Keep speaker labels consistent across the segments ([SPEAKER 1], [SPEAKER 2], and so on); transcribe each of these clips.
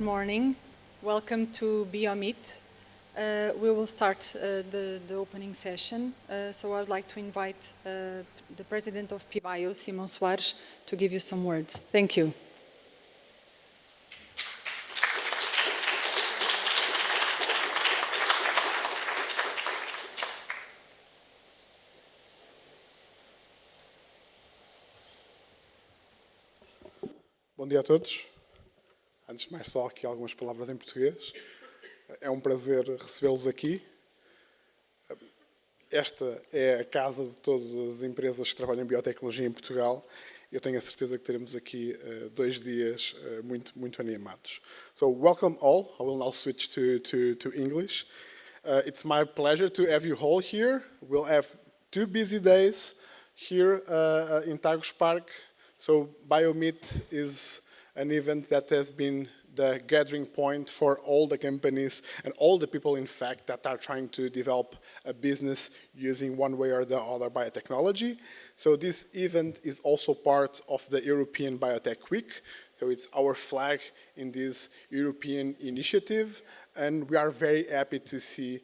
[SPEAKER 1] morning. Welcome to BIOMEET. We will start the opening session. So I would like to invite the President of PBio, Simão Soares, to give you some words. Thank you.
[SPEAKER 2] Bom dia a todos. Antes de mais só aqui algumas palavras em português. É um prazer recebê-los aqui. Esta é a casa de todas as empresas que trabalham em biotecnologia em Portugal. Eu tenho a certeza que teremos aqui 2 dias muito animados. So, welcome all. I will now switch to English. It's my pleasure to have you all here. We'll have 2 busy days here in Taguspark. So, BIOMEET is an event that has been the gathering point for all the companies and all the people, in fact, that are trying to develop a business using one way or the other biotechnology. So this event is also part of the European Biotech Week. So it's our flag in this European initiative. And we are very happy to see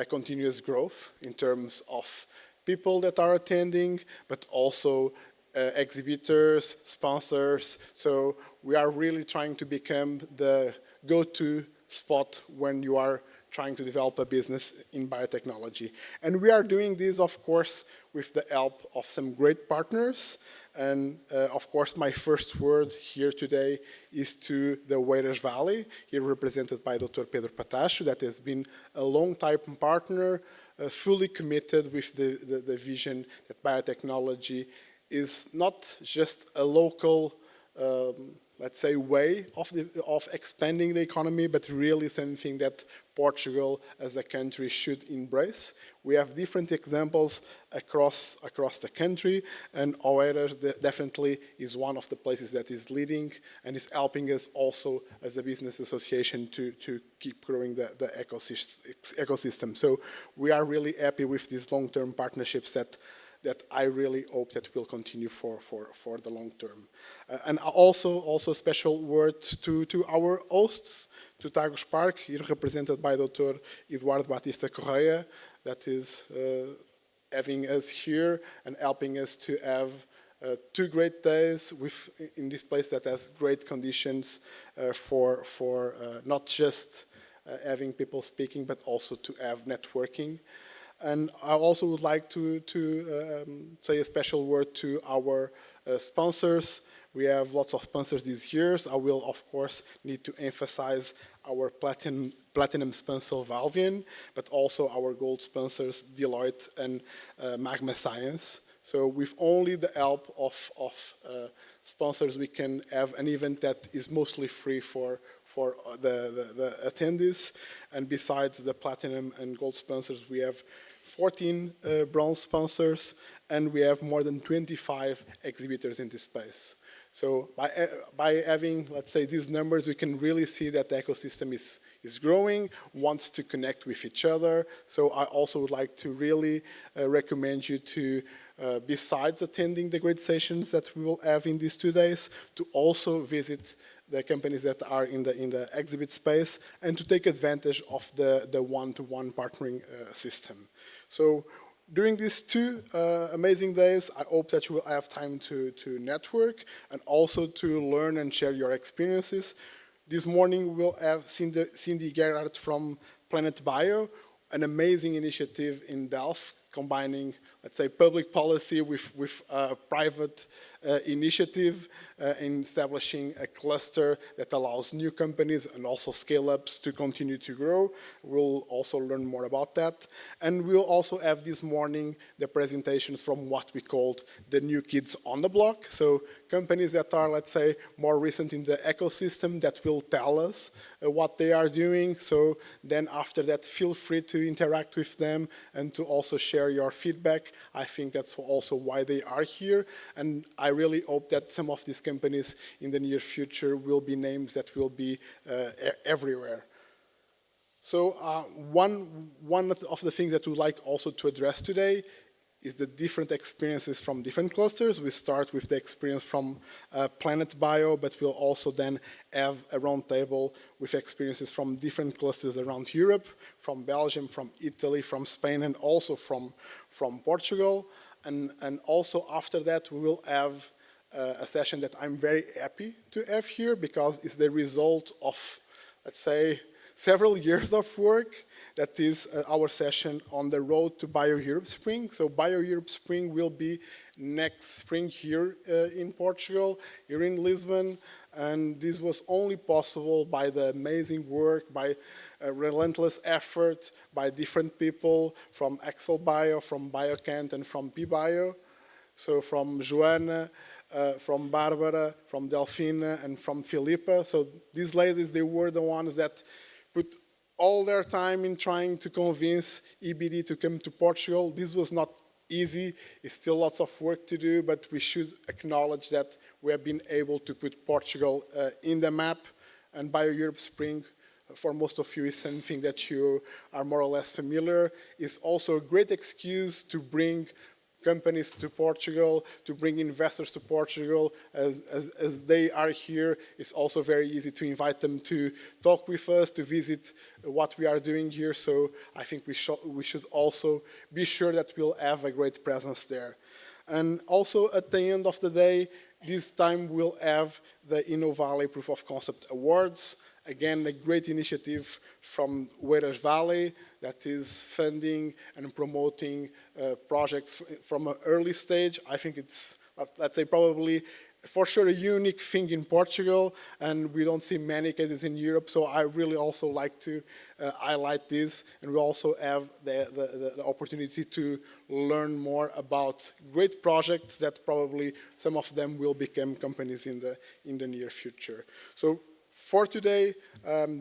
[SPEAKER 2] continuous growth in terms of people that are attending, but also exhibitors, sponsors. So we are really trying to become the go-to spot when you are trying to develop a business in biotechnology. And we are doing this, of course, with the help of some great partners. And of course, my first word here today is to the Oeiras Valley, here represented by Dr. Pedro Patacho, that has been a long-time partner, fully committed with the vision that biotechnology is not just a local, let's say, way of expanding the economy, but really something that Portugal as a country should embrace. We have different examples across the country, and Oeiras definitely is one of the places that is leading and is helping us also as a business association to keep growing the ecosystem. So we are really happy with these long-term partnerships that I really hope that will continue for the long term. And also a special word to our hosts, to Taguspark, here represented by Dr. Eduardo Baptista Correia, that is having us here and helping us to have 2 great days in this place that has great conditions for not just having people speaking, but also to have networking. And I also would like to say a special word to our sponsors. We have lots of sponsors these years. I will, of course, need to emphasize our platinum sponsor, Valvian, but also our gold sponsors, Deloitte and Magma Science. So with only the help of sponsors, we can have an event that is mostly free for the attendees. And besides the platinum and gold sponsors, we have 14 bronze sponsors, and we have more than 25 exhibitors in this space. So by having, let's say, these numbers, we can really see that the ecosystem is growing, wants to connect with each other. So I also would like to really recommend you to, besides attending the great sessions that we will have in these 2 days, to also visit the companies that are in the exhibit space and to take advantage of the one-to-one partnering system. So during these 2 amazing days, I hope that you will have time to network and also to learn and share your experiences. This morning we'll have Cindy Gerhardt from Planet Bio, an amazing initiative in Delft, combining, let's say, public policy with private initiative in establishing a cluster that allows new companies and also scale-ups to continue to grow. We'll also learn more about that. And we'll also have this morning the presentations from what we called the new kids on the block. So companies that are, let's say, more recent in the ecosystem that will tell us what they are doing. So then after that, feel free to interact with them and to also share your feedback. I think that's also why they are here. And I really hope that some of these companies in the near future will be names that will be everywhere. So one of the things that we would like also to address today is the different experiences from different clusters. We start with the experience from Planet Bio, but we'll also then have a roundtable with experiences from different clusters around Europe, from Belgium, from Italy, from Spain, and also from Portugal. And also after that, we will have a session that I'm very happy to have here because it's the result of, let's say, several years of work. That is our session on the road to BioEurope Spring. So BioEurope Spring will be next spring here in Portugal, here in Lisbon. And this was only possible by the amazing work, by a relentless effort, by different people from Excel Bio, from BioCant, and from PBio. So from Joana, from Barbara, from Delfina, and from Filipa. So these ladies, they were the ones that put all their time in trying to convince EBD to come to Portugal. This was not easy. It's still lots of work to do, but we should acknowledge that we have been able to put Portugal in the map. And BioEurope Spring, for most of you, is something that you are more or less familiar. It's also a great excuse to bring companies to Portugal, to bring investors to Portugal. As they are here, it's also very easy to invite them to talk with us, to visit what we are doing here. So I think we should also be sure that we'll have a great presence there. And also at the end of the day, this time we'll have the InnoValley Proof of Concept Awards. Again, a great initiative from Oeiras Valley that is funding and promoting projects from an early stage. I think it's, let's say, probably for sure a unique thing in Portugal, and we don't see many cases in Europe, so I really also like to highlight this, and we also have the opportunity to learn more about great projects that probably some of them will become companies in the near future. So for today,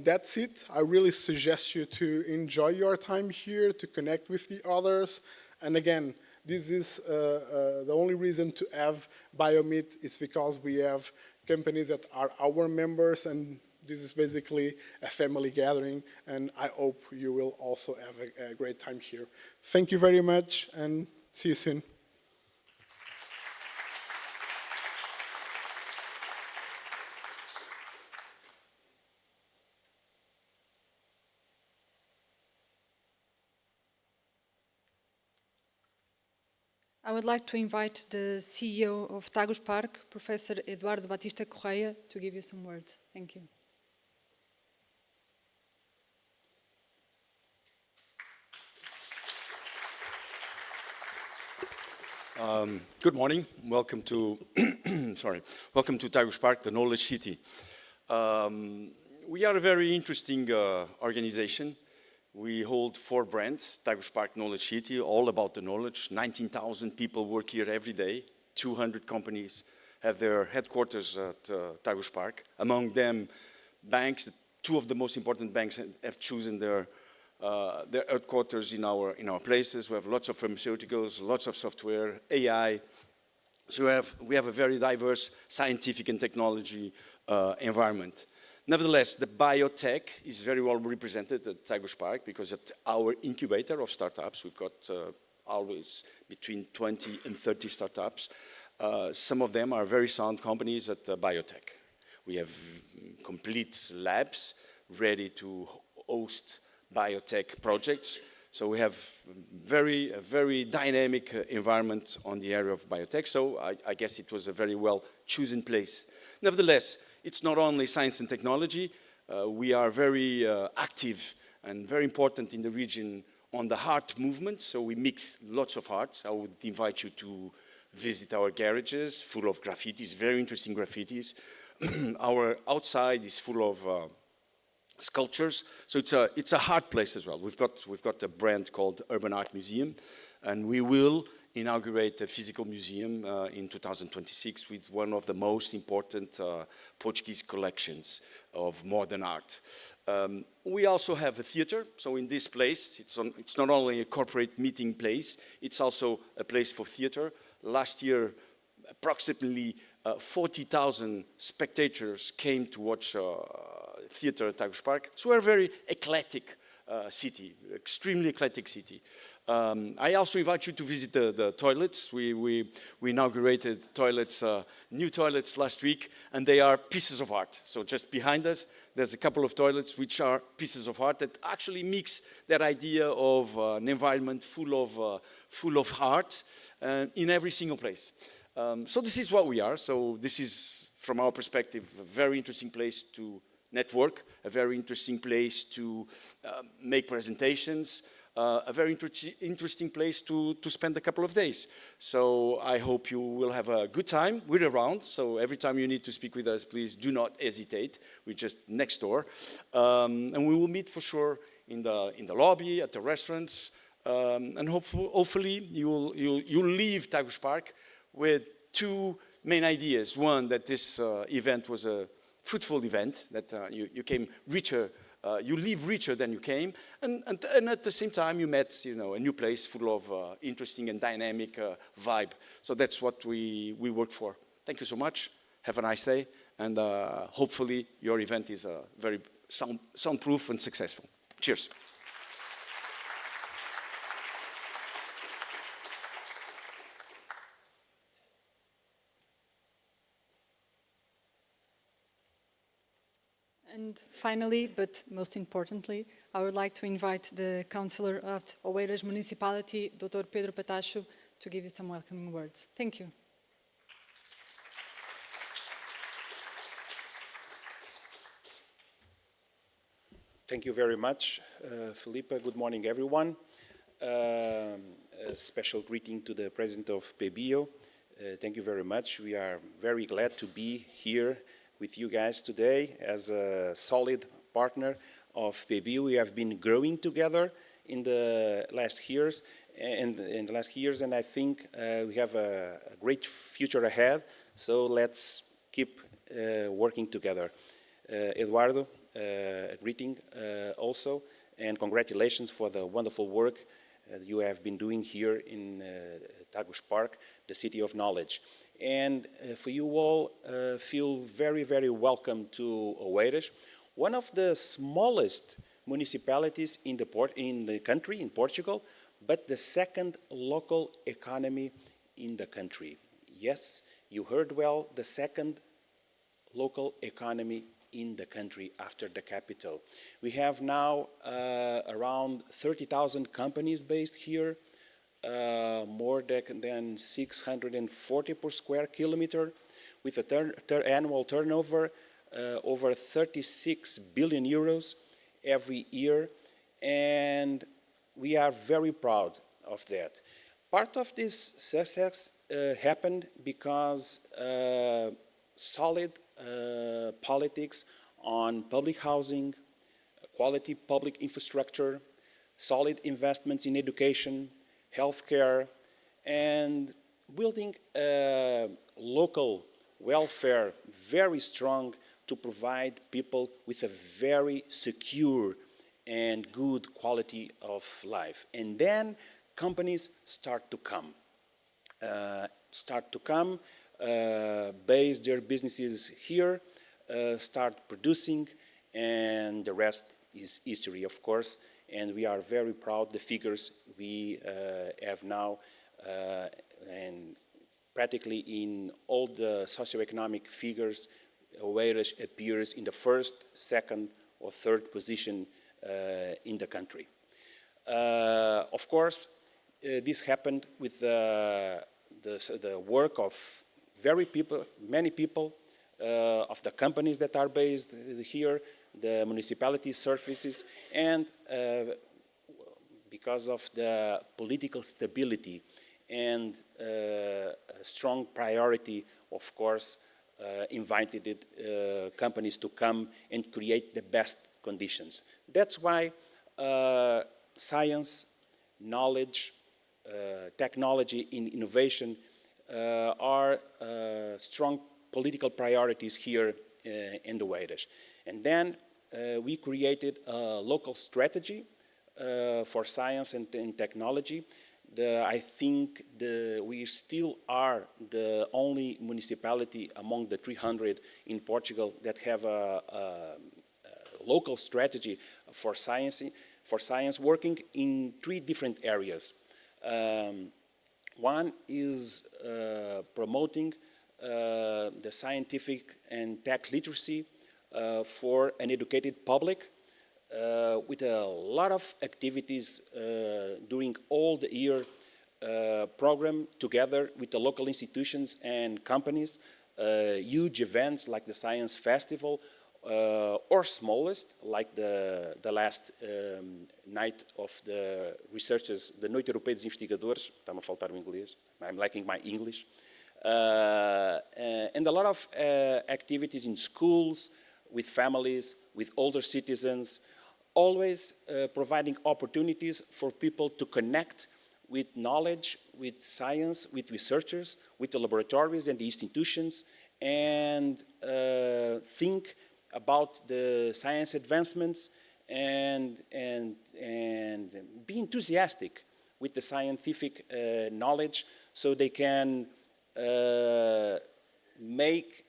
[SPEAKER 2] that's it. I really suggest you to enjoy your time here, to connect with the others. And again, this is the only reason to have BIOMEET is because we have companies that are our members, and this is basically a family gathering, and I hope you will also have a great time here. Thank you very much, and see you soon.
[SPEAKER 1] I would like to invite the CEO of Taguspark, Professor Eduardo Baptista Correia, to give you some words. Thank you.
[SPEAKER 3] Good morning. Welcome to welcome to Taguspark, the Knowledge City. We are a very interesting organization. We hold 4 brands, Taguspark Knowledge City, all about the knowledge. 19,000 people work here every day. 200 companies have their headquarters at Taguspark. Among them, banks. 2 of the most important banks have chosen their headquarters in our places. We have lots of pharmaceuticals, lots of software, AI. So we have a very diverse scientific and technology environment. Nevertheless, the biotech is very well represented at Taguspark because at our incubator of startups, we've got always between 20 and 30 startups. Some of them are very sound companies at biotech. We have complete labs ready to host biotech projects. So we have a very dynamic environment on the area of biotech. So I guess it was a very well chosen place. Nevertheless, it's not only science and technology. We are very active and very important in the region on the art movement. So we mix lots of art. I would invite you to visit our garages full of graffitis, very interesting graffitis. Our outside is full of sculptures. So it's a art place as well. We've got a brand called Urban Art Museum, and we will inaugurate a physical museum in 2026 with one of the most important Portuguese collections of modern art. We also have a theater. So in this place, it's not only a corporate meeting place, it's also a place for theater. Last year, approximately 40,000 spectators came to watch theater at Taguspark. So we're a very eclectic city, extremely eclectic city. I also invite you to visit the toilets. We inaugurated toilets, new toilets last week, and they are pieces of art. So just behind us, there's a couple of toilets which are pieces of art that actually mix that idea of an environment full of art in every single place. So this is what we are. So this is, from our perspective, a very interesting place to network, a very interesting place to make presentations, a very interesting place to spend a couple of days. So I hope you will have a good time. We're around, so every time you need to speak with us, please do not hesitate. We're just next door. And we will meet for sure in the lobby, at the restaurants, and hopefully you'll leave Taguspark with two main ideas. One, that this event was a fruitful event, that you came richer, you leave richer than you came, and at the same time you met, a new place full of interesting and dynamic vibe. So that's what we work for. Thank you so much. Have a nice day, and hopefully your event is very soundproof and successful. Cheers.
[SPEAKER 1] And finally, but most importantly, I would like to invite the Councillor of Oeiras Municipality, Dr. Pedro Patacho, to give you some welcoming words. Thank you.
[SPEAKER 4] Thank you very much, Filipa. Good morning, everyone. A special greeting to the President of PBio. Thank you very much. We are very glad to be here with you guys today as a solid partner of PBio. We have been growing together in the last years, and I think we have a great future ahead. So let's keep working together. Eduardo, a greeting also, and congratulations for the wonderful work you have been doing here in Taguspark, the City of Knowledge. And for you all, feel very, very welcome to Oeiras, one of the smallest municipalities in the country, in Portugal, but the second local economy in the country. Yes, you heard well, the second local economy in the country after the capital. We have now around 30,000 companies based here, more than 640 per square kilometer, with a annual turnover over 36 billion euros every year, and we are very proud of that. Part of this success happened because solid politics on public housing, quality public infrastructure, solid investments in education, healthcare, and building a local welfare very strong to provide people with a very secure and good quality of life. And then companies start to come, base their businesses here, start producing, and the rest is history, of course. And we are very proud the figures we have now, and practically in all the socioeconomic figures, Oeiras appears in the first, second, or third position in the country. Of course, this happened with the work of many people, of the companies that are based here, the municipality services, and because of the political stability and a strong priority, of course, invited companies to come and create the best conditions. That's why science, knowledge, technology, and innovation are strong political priorities here in the Oeiras. And then we created a local strategy for science and technology. I think we still are the only municipality among the 300 in Portugal that have a local strategy for science. for Science working in 3 different areas. One is promoting the scientific and tech literacy for an educated public with a lot of activities during all the year program together with the local institutions and companies, huge events like the Science Festival, or smallest, like the last night of the researchers, the Noite Europeia dos Investigadores, está-me a faltar o inglês, I'm lacking my English, and a lot of activities in schools, with families, with older citizens, always providing opportunities for people to connect with knowledge, with science, with researchers, with the laboratories and the institutions, and think about the science advancements and be enthusiastic with the scientific knowledge so they can make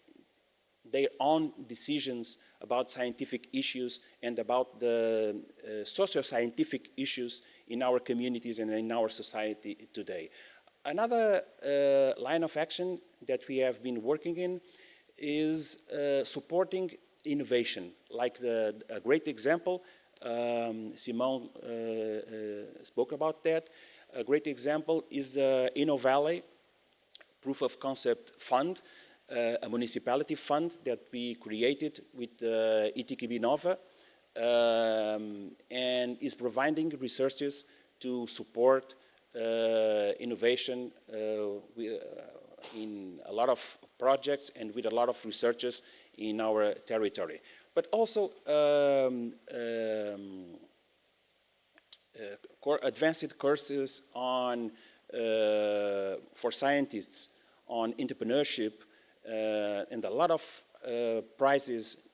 [SPEAKER 4] their own decisions about scientific issues and about the socio-scientific issues in our communities and in our society today. Another line of action that we have been working in is supporting innovation. Like a great example, Simão spoke about that. A great example is the InnoValley Proof of Concept Fund, a municipality fund that we created with ITQB Nova, and is providing researchers to support innovation in a lot of projects and with a lot of researchers in our territory. But also advanced courses on, for scientists on entrepreneurship, and a lot of prizes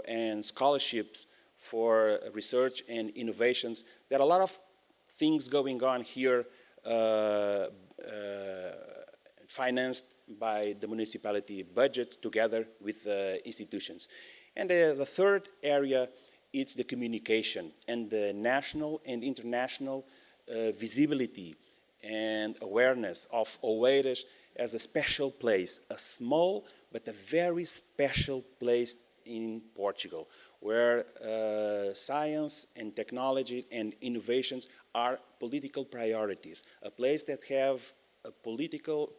[SPEAKER 4] and scholarships for research and innovations. There are a lot of things going on here financed by the municipality budget together with institutions. And the third area is the communication and the national and international visibility and awareness of Oeiras as a special place, a small but a very special place in Portugal, where science and technology and innovations are political priorities, a place that have political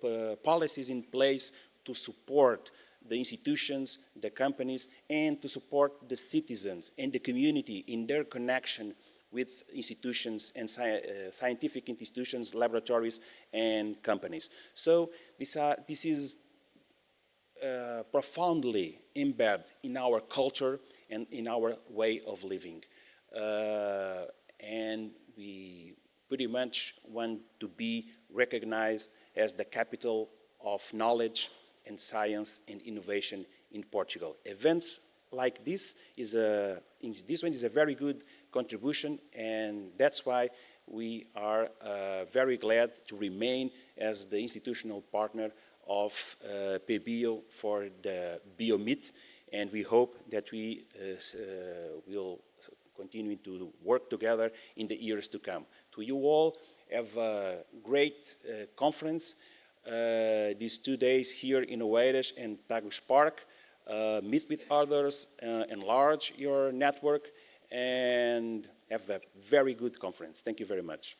[SPEAKER 4] policies in place to support the institutions, the companies, and to support the citizens and the community in their connection with institutions and scientific institutions, laboratories, and companies. So this is profoundly embedded in our culture and in our way of living. And we pretty much want to be recognized as the capital of knowledge and science and innovation in Portugal. Events like this is a very good contribution, and that's why we are very glad to remain as the institutional partner of PBio for the BIOMEET, and we hope that we will continue to work together in the years to come. To you all, have a great conference these 2 days here in Oeiras and Taguspark. Meet with others, enlarge your network, and have a very good conference. Thank you very much.